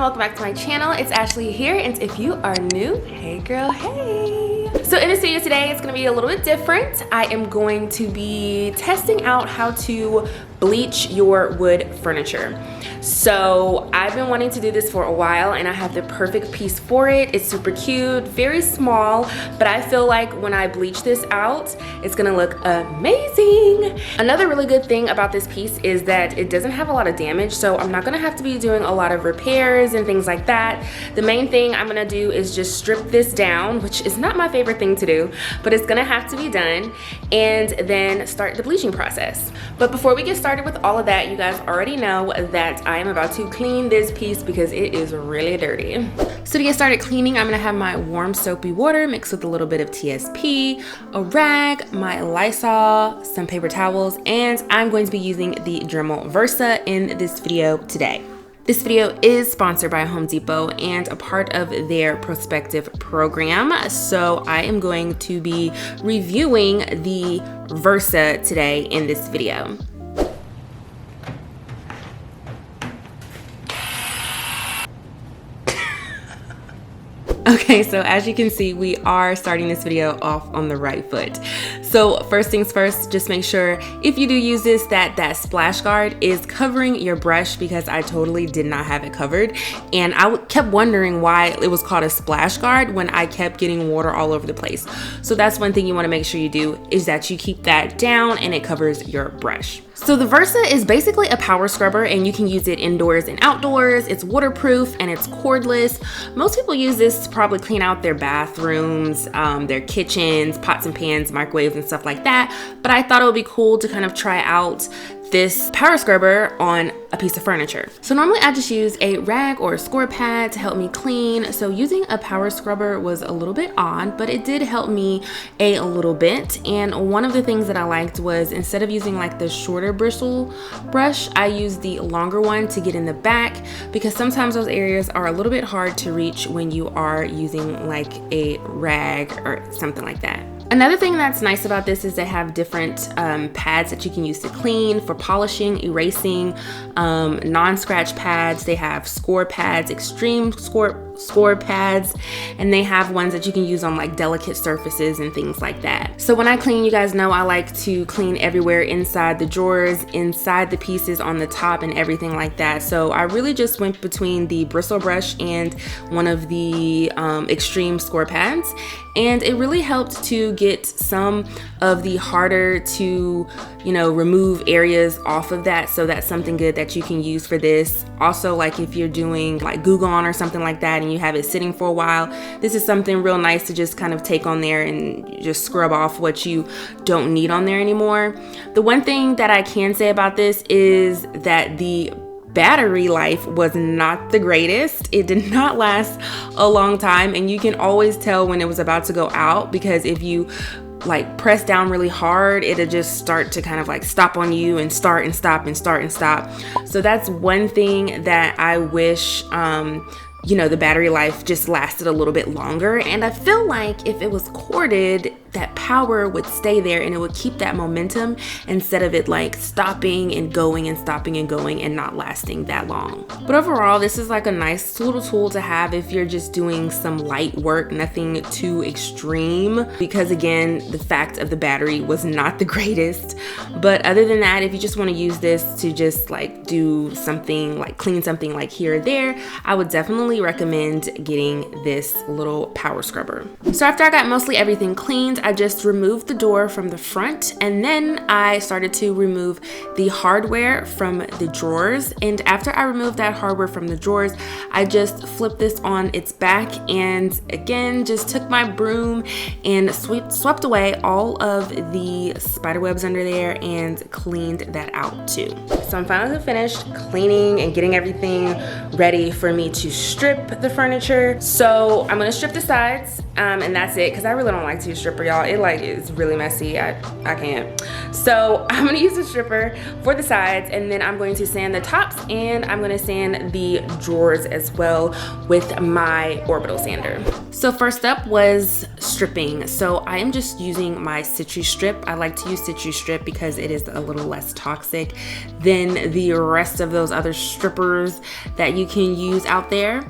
welcome back to my channel. It's Ashley here, and if you are new, hey girl, hey. So in this video today, it's gonna be a little bit different. I am going to be testing out how to bleach your wood furniture. So I've been wanting to do this for a while, and I have the perfect piece for it. It's super cute, very small, but I feel like when I bleach this out, it's gonna look amazing. Another really good thing about this piece is that it doesn't have a lot of damage, so I'm not gonna have to be doing a lot of repairs and things like that. The main thing I'm gonna do is just strip this down, which is not my favorite thing to do, but it's gonna have to be done, and then start the bleaching process. But before we get started with all of that, you guys already know that I am about to clean this piece because it is really dirty. So to get started cleaning, I'm gonna have my warm soapy water mixed with a little bit of TSP, a rag, my Lysol, some paper towels, and I'm going to be using the Dremel Versa in this video today. This video is sponsored by Home Depot and a part of their prospective program. So I am going to be reviewing the Versa today in this video. Okay, so as you can see, we are starting this video off on the right foot. So first things first, just make sure if you do use this, that splash guard is covering your brush, because I totally did not have it covered. And I kept wondering why it was called a splash guard when I kept getting water all over the place. So that's one thing you wanna make sure you do, is that you keep that down and it covers your brush. So the Versa is basically a power scrubber, and you can use it indoors and outdoors. It's waterproof and it's cordless. Most people use this to probably clean out their bathrooms, their kitchens, pots and pans, microwaves and stuff like that. But I thought it would be cool to kind of try out this power scrubber on a piece of furniture. So normally I just use a rag or a score pad to help me clean. So using a power scrubber was a little bit odd, but it did help me a little bit. And one of the things that I liked was, instead of using like the shorter bristle brush, I used the longer one to get in the back, because sometimes those areas are a little bit hard to reach when you are using like a rag or something like that. Another thing that's nice about this is they have different pads that you can use to clean, for polishing, erasing, non-scratch pads. They have score pads, extreme score pads, and they have ones that you can use on like delicate surfaces and things like that. So when I clean, you guys know I like to clean everywhere inside the drawers, inside the pieces on the top, and everything like that. So I really just went between the bristle brush and one of the extreme score pads, and it really helped to get some of the harder to, you know, remove areas off of that. So that's something good that you can use for this. Also, like if you're doing like Goo Gone or something like that and you have it sitting for a while, this is something real nice to just kind of take on there and just scrub off what you don't need on there anymore. The one thing that I can say about this is that the battery life was not the greatest. It did not last a long time, and you can always tell when it was about to go out, because if you like press down really hard, it'll just start to kind of like stop on you and start and stop and start and stop. So that's one thing that I wish you know, the battery life just lasted a little bit longer. And I feel like if it was corded, that power would stay there and it would keep that momentum, instead of it like stopping and going and stopping and going and not lasting that long. But overall, this is like a nice little tool to have if you're just doing some light work, nothing too extreme, because again, the fact of the battery was not the greatest. But other than that, if you just want to use this to just like do something, like clean something like here or there, I would definitely recommend getting this little power scrubber. So after I got mostly everything cleaned, I just removed the door from the front, and then I started to remove the hardware from the drawers. And after I removed that hardware from the drawers, I just flipped this on its back, and again just took my broom and swept away all of the spider webs under there and cleaned that out too. So I'm finally finished cleaning and getting everything ready for me to strip the furniture. So I'm gonna strip the sides, and that's it, because I really don't like to use stripper, y'all. y'all. It like is really messy. I can't. So I'm gonna use a stripper for the sides, and then I'm going to sand the tops, and I'm gonna sand the drawers as well with my orbital sander. So first up was stripping. So I am just using my Citrus strip. I like to use Citrus strip because it is a little less toxic than the rest of those other strippers that you can use out there.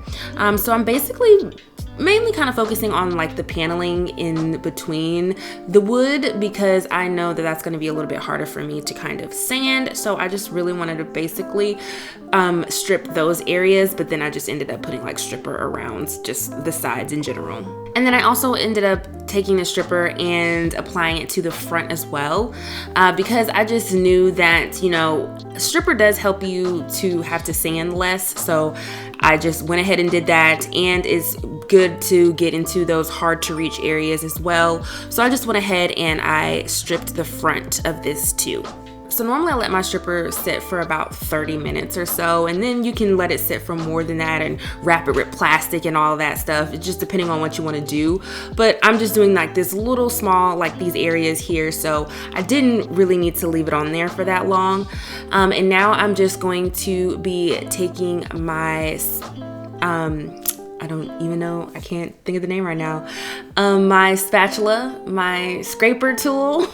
So I'm basically mainly kind of focusing on like the paneling in between the wood, because I know that that's going to be a little bit harder for me to kind of sand. So I just really wanted to basically strip those areas, but then I just ended up putting like stripper around just the sides in general. And then I also ended up taking the stripper and applying it to the front as well, because I just knew that, you know, stripper does help you to have to sand less. So I just went ahead and did that, and it's good to get into those hard to reach areas as well. So I just went ahead and I stripped the front of this too. So normally I let my stripper sit for about 30 minutes or so, and then you can let it sit for more than that and wrap it with plastic and all of that stuff. It's just depending on what you want to do. But I'm just doing like this little small, like these areas here. So I didn't really need to leave it on there for that long. And now I'm just going to be taking my, I don't even know, I can't think of the name right now, my spatula, my scraper tool,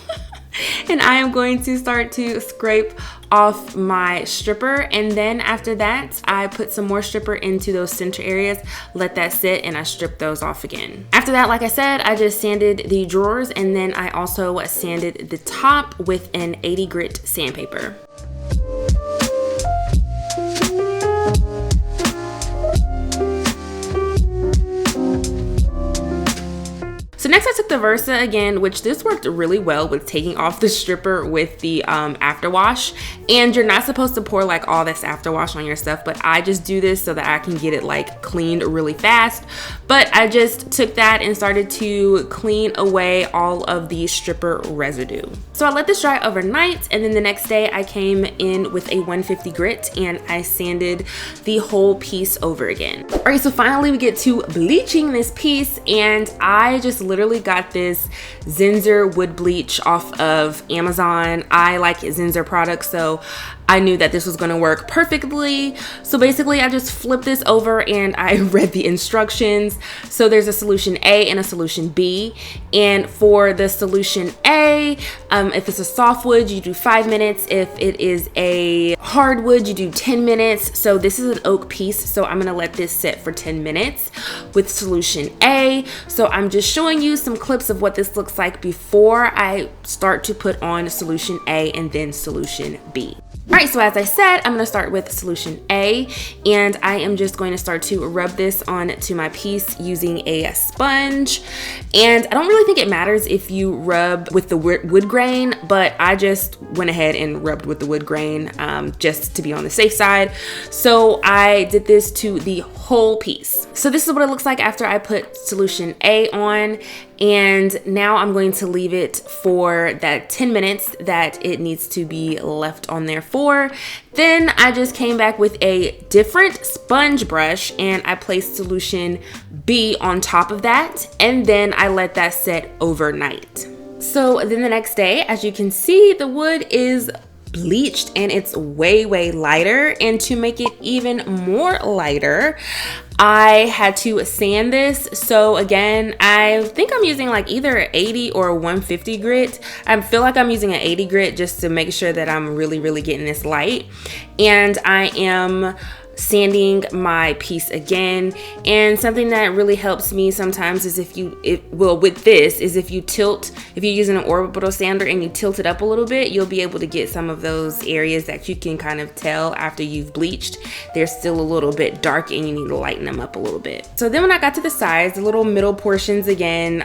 and I am going to start to scrape off my stripper. And then after that, I put some more stripper into those center areas, let that sit, and I strip those off again. After that, like I said, I just sanded the drawers, and then I also sanded the top with an 80 grit sandpaper. So next I took the Versa again, which this worked really well with taking off the stripper with the afterwash. And you're not supposed to pour like all this afterwash on your stuff, but I just do this so that I can get it like cleaned really fast. But I just took that and started to clean away all of the stripper residue. So I let this dry overnight, and then the next day I came in with a 150 grit and I sanded the whole piece over again. All right, so finally we get to bleaching this piece, and I just literally got this Zinsser wood bleach off of Amazon. I like Zinsser products, so I knew that this was gonna work perfectly. So basically I just flipped this over and I read the instructions. So there's a solution A and a solution B. And for the solution A, if it's a softwood, you do 5 minutes. If it is a hardwood, you do 10 minutes. So this is an oak piece, so I'm gonna let this sit for 10 minutes with solution A. So I'm just showing you some clips of what this looks like before I start to put on solution A and then solution B. All right, so as I said, I'm gonna start with solution A, and I am just going to start to rub this onto my piece using a sponge. And I don't really think it matters if you rub with the wood grain, but I just went ahead and rubbed with the wood grain just to be on the safe side. So I did this to the whole piece. So this is what it looks like after I put solution A on. And now I'm going to leave it for that 10 minutes that it needs to be left on there for. Then I just came back with a different sponge brush and I placed solution B on top of that. And then I let that set overnight. So then the next day, as you can see, the wood is bleached and it's way lighter. And to make it even more lighter, I had to sand this. So again, I think I'm using like either 80 or 150 grit. I feel like I'm using an 80 grit just to make sure that I'm really getting this light. And I am sanding my piece again. And something that really helps me sometimes is if you're using an orbital sander and you tilt it up a little bit, you'll be able to get some of those areas that you can kind of tell after you've bleached they're still a little bit dark and you need to lighten them up a little bit. So then when I got to the sides, the little middle portions again,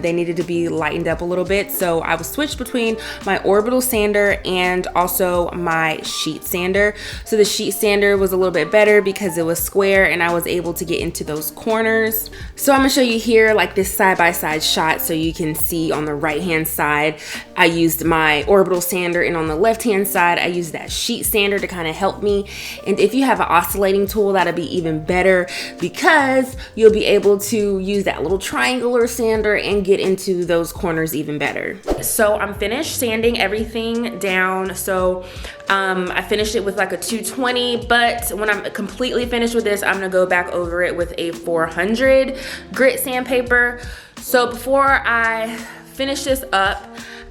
they needed to be lightened up a little bit. So I was switched between my orbital sander and also my sheet sander. So the sheet sander was a little bit better better because it was square and I was able to get into those corners. So I'm gonna show you here like this side-by-side shot so you can see on the right-hand side, I used my orbital sander, and on the left-hand side, I used that sheet sander to kind of help me. And if you have an oscillating tool, that'll be even better because you'll be able to use that little triangular sander and get into those corners even better. So I'm finished sanding everything down. So I finished it with like a 220, but when I'm completely finished with this, I'm gonna go back over it with a 400 grit sandpaper. So before I finish this up,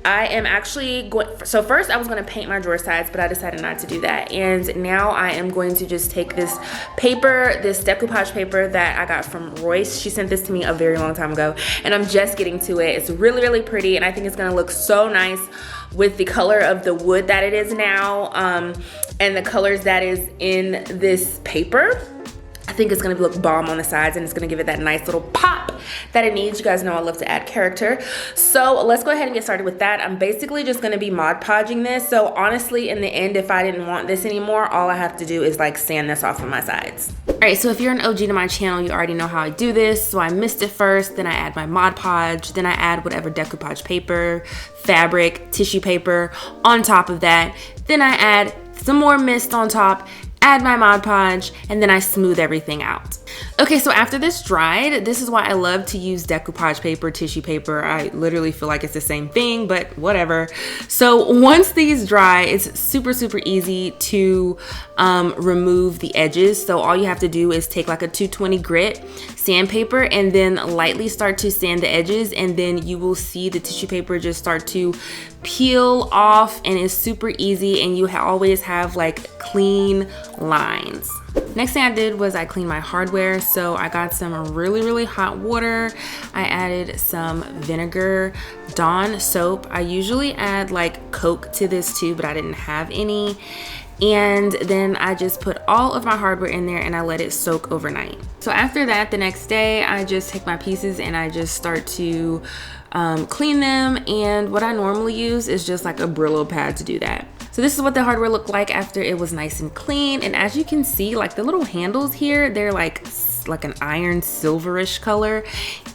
I am actually going, so first I was going to paint my drawer sides, but I decided not to do that. And now I am going to just take this paper, this decoupage paper that I got from Royce. She sent this to me a very long time ago, and I'm just getting to it. It's really, really pretty, and I think it's going to look so nice with the color of the wood that it is now, and the colors that is in this paper. I think it's gonna look bomb on the sides, and it's gonna give it that nice little pop that it needs. You guys know I love to add character. So let's go ahead and get started with that. I'm basically just gonna be Mod Podging this. So honestly, in the end, if I didn't want this anymore, all I have to do is like sand this off of my sides. All right, so if you're an OG to my channel, you already know how I do this. So I mist it first, then I add my Mod Podge, then I add whatever decoupage paper, fabric, tissue paper on top of that. Then I add some more mist on top, add my Mod Podge, and then I smooth everything out. Okay, so after this dried, this is why I love to use decoupage paper, tissue paper. I literally feel like it's the same thing, but whatever. So once these dry, it's super, super easy to remove the edges. So all you have to do is take like a 220 grit sandpaper and then lightly start to sand the edges, and then you will see the tissue paper just start to peel off, and it's super easy, and you always have like clean lines. Next thing I did was I cleaned my hardware. So I got some really, really hot water. I added some vinegar, Dawn soap. I usually add like Coke to this too, but I didn't have any. And then I just put all of my hardware in there and I let it soak overnight. So after that, the next day, I just take my pieces and I just start to clean them. And what I normally use is just like a Brillo pad to do that. So this is what the hardware looked like after it was nice and clean. And as you can see, like the little handles here, they're like an iron silverish color,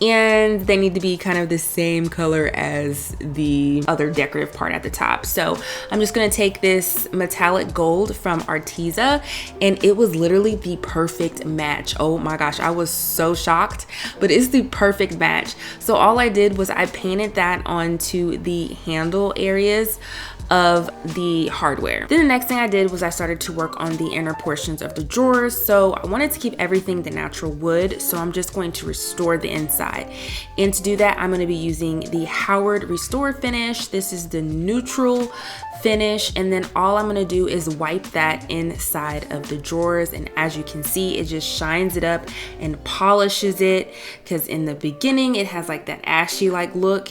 and they need to be kind of the same color as the other decorative part at the top. So I'm just gonna take this metallic gold from Arteza, and it was literally the perfect match. Oh my gosh, I was so shocked, but it's the perfect match. So all I did was I painted that onto the handle areas of the hardware. Then the next thing I did was I started to work on the inner portions of the drawers. So I wanted to keep everything the natural wood, so I'm just going to restore the inside. And to do that, I'm going to be using the Howard Restore finish. This is the neutral finish, and then all I'm gonna do is wipe that inside of the drawers, and as you can see, it just shines it up and polishes it, because in the beginning it has like that ashy like look,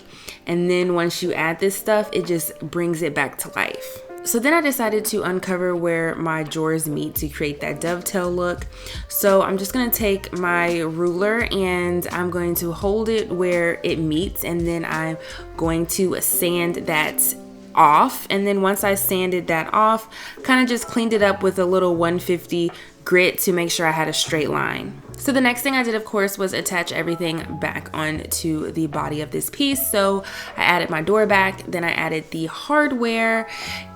and then once you add this stuff, it just brings it back to life. So then I decided to uncover where my drawers meet to create that dovetail look. So I'm just gonna take my ruler and I'm going to hold it where it meets, and then I'm going to sand that off. And then once I sanded that off, kind of just cleaned it up with a little 150 grit to make sure I had a straight line. So the next thing I did, of course, was attach everything back onto the body of this piece. So I added my door back, then I added the hardware,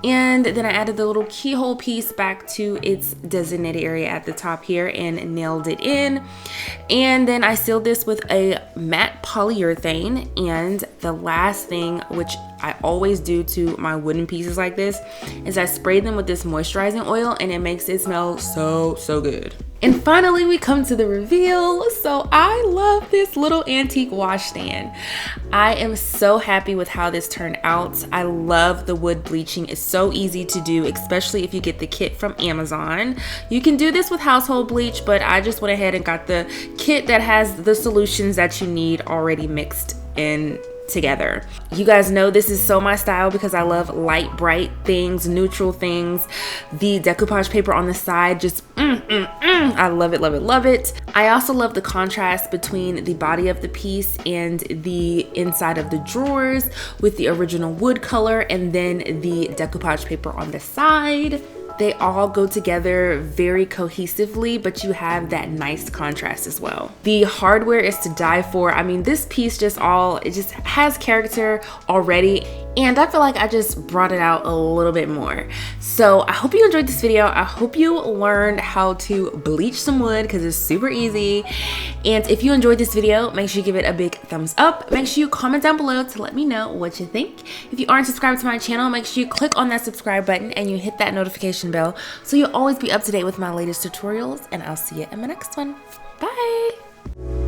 and then I added the little keyhole piece back to its designated area at the top here and nailed it in. And then I sealed this with a matte polyurethane. And the last thing, which I always do to my wooden pieces like this, is I spray them with this moisturizing oil, and it makes it smell so good. And finally, we come to the reveal. So I love this little antique washstand. I am so happy with how this turned out. I love the wood bleaching. It's so easy to do, especially if you get the kit from Amazon. You can do this with household bleach, but I just went ahead and got the kit that has the solutions that you need already mixed in together. You guys know this is so my style because I love light, bright things, neutral things. The decoupage paper on the side, just I love it, love it, love it. I also love the contrast between the body of the piece and the inside of the drawers with the original wood color and then the decoupage paper on the side. they all go together very cohesively, but you have that nice contrast as well. The hardware is to die for. I mean, this piece just has character already, and I feel like I just brought it out a little bit more. So I hope you enjoyed this video. I hope you learned how to bleach some wood because it's super easy. And if you enjoyed this video, make sure you give it a big thumbs up. Make sure you comment down below to let me know what you think. If you aren't subscribed to my channel, make sure you click on that subscribe button and you hit that notification bell so you'll always be up to date with my latest tutorials, and I'll see you in my next one. Bye!